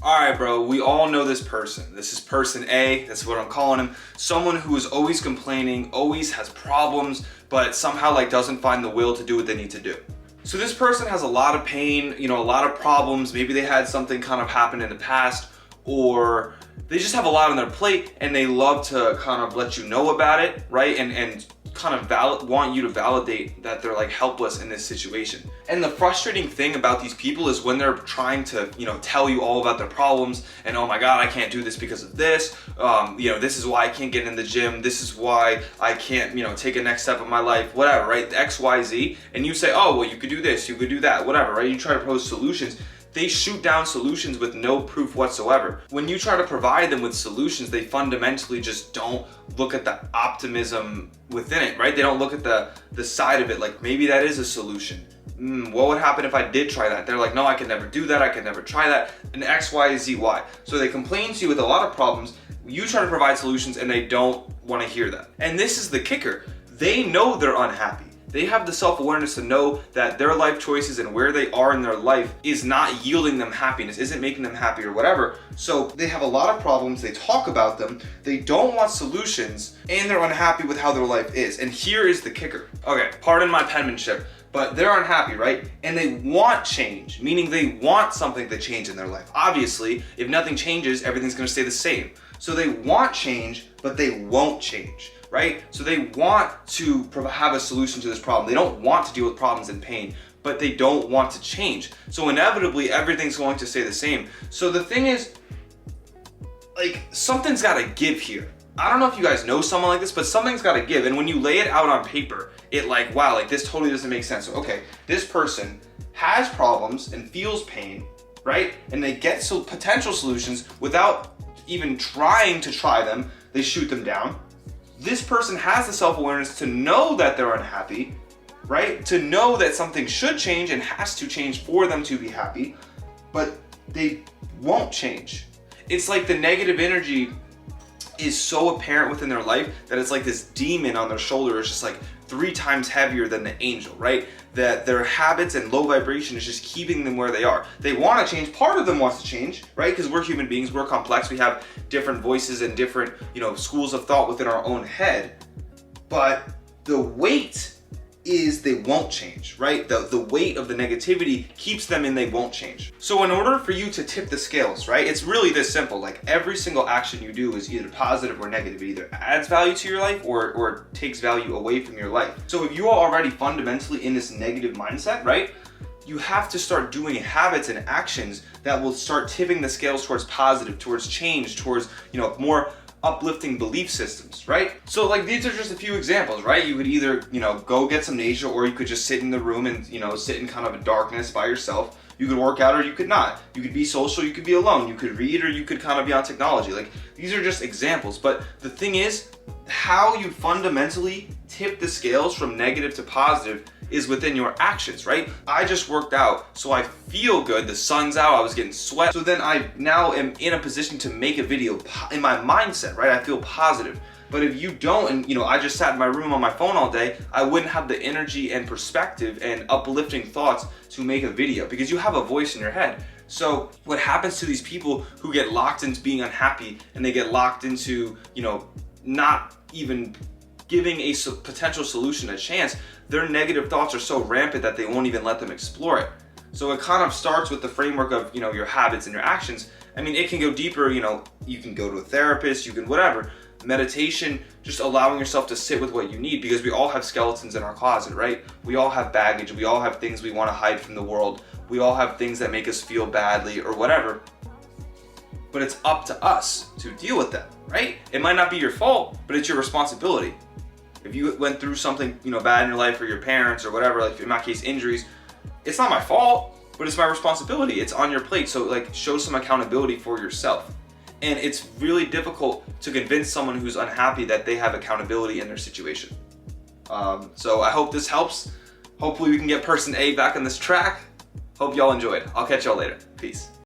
Alright bro, we all know this person. This is person A, that's what I'm calling him. Someone who is always complaining, always has problems, but somehow doesn't find the will to do what they need to do. So this person has a lot of pain, a lot of problems. Maybe they had something kind of happen in the past, or they just have a lot on their plate and they love to kind of let you know about it, right? And kind of want you to validate that they're helpless in this situation. And the frustrating thing about these people is when they're trying to, tell you all about their problems and, oh my God, I can't do this because of this. This is why I can't get in the gym. This is why I can't, take a next step in my life, whatever, right? X, Y, Z. And you say, oh, well, you could do this, you could do that, whatever, right? You try to propose solutions. They shoot down solutions with no proof whatsoever. When you try to provide them with solutions, they fundamentally just don't look at the optimism within it, right? They don't look at the side of it, like maybe that is a solution. What would happen if I did try that? They're like, no, I could never do that, I could never try that, and X, Y, Z, Y. So they complain to you with a lot of problems, you try to provide solutions and they don't want to hear that. And this is the kicker. They know they're unhappy. They have the self-awareness to know that their life choices and where they are in their life is not yielding them happiness, isn't making them happy or whatever. So they have a lot of problems, they talk about them, they don't want solutions, and they're unhappy with how their life is. And here is the kicker. Okay, pardon my penmanship, but they're unhappy, right? And they want change, meaning they want something to change in their life. Obviously, if nothing changes, everything's gonna stay the same. So they want change, but they won't change. Right? So they want to have a solution to this problem. They don't want to deal with problems and pain, but they don't want to change. So inevitably, everything's going to stay the same. So the thing is, something's got to give here. I don't know if you guys know someone like this, but something's got to give. And when you lay it out on paper, wow, this totally doesn't make sense. So, okay, this person has problems and feels pain, right? And they get potential solutions without even trying to try them. They shoot them down. This person has the self-awareness to know that they're unhappy, right? To know that something should change and has to change for them to be happy, but they won't change. It's like the negative energy is so apparent within their life that it's like this demon on their shoulder is just 3 times heavier than the angel, right? That their habits and low vibration is just keeping them where they are. They want to change. Part of them wants to change, right? Because we're human beings, we're complex, we have different voices and different, schools of thought within our own head. But the weight is they won't change, right? The weight of the negativity keeps them and they won't change. So in order for you to tip the scales, right? It's really this simple. Every single action you do is either positive or negative. It either adds value to your life or takes value away from your life. So if you are already fundamentally in this negative mindset, right? You have to start doing habits and actions that will start tipping the scales towards positive, towards change, towards, more uplifting belief systems, right? So these are just a few examples, right? You could either, go get some nature, or you could just sit in the room and, sit in kind of a darkness by yourself. You could work out or you could not. You could be social, you could be alone. You could read or you could kind of be on technology. These are just examples. But the thing is, how you fundamentally tip the scales from negative to positive is within your actions, right? I just worked out, so I feel good. The sun's out, I was getting sweat. So then I now am in a position to make a video in my mindset, right? I feel positive. But if you don't, and I just sat in my room on my phone all day, I wouldn't have the energy and perspective and uplifting thoughts to make a video because you have a voice in your head. So what happens to these people who get locked into being unhappy and they get locked into, not even giving a potential solution a chance, their negative thoughts are so rampant that they won't even let them explore it. So it kind of starts with the framework of, your habits and your actions. I mean, it can go deeper, you can go to a therapist, you can whatever. Meditation, just allowing yourself to sit with what you need, because we all have skeletons in our closet, right? We all have baggage, we all have things we want to hide from the world, we all have things that make us feel badly or whatever. But it's up to us to deal with them, right? It might not be your fault, but it's your responsibility. If you went through something, bad in your life, or your parents or whatever, in my case, injuries, it's not my fault, but it's my responsibility. It's on your plate. So show some accountability for yourself. And it's really difficult to convince someone who's unhappy that they have accountability in their situation. So I hope this helps. Hopefully we can get person A back on this track. Hope y'all enjoyed. I'll catch y'all later. Peace.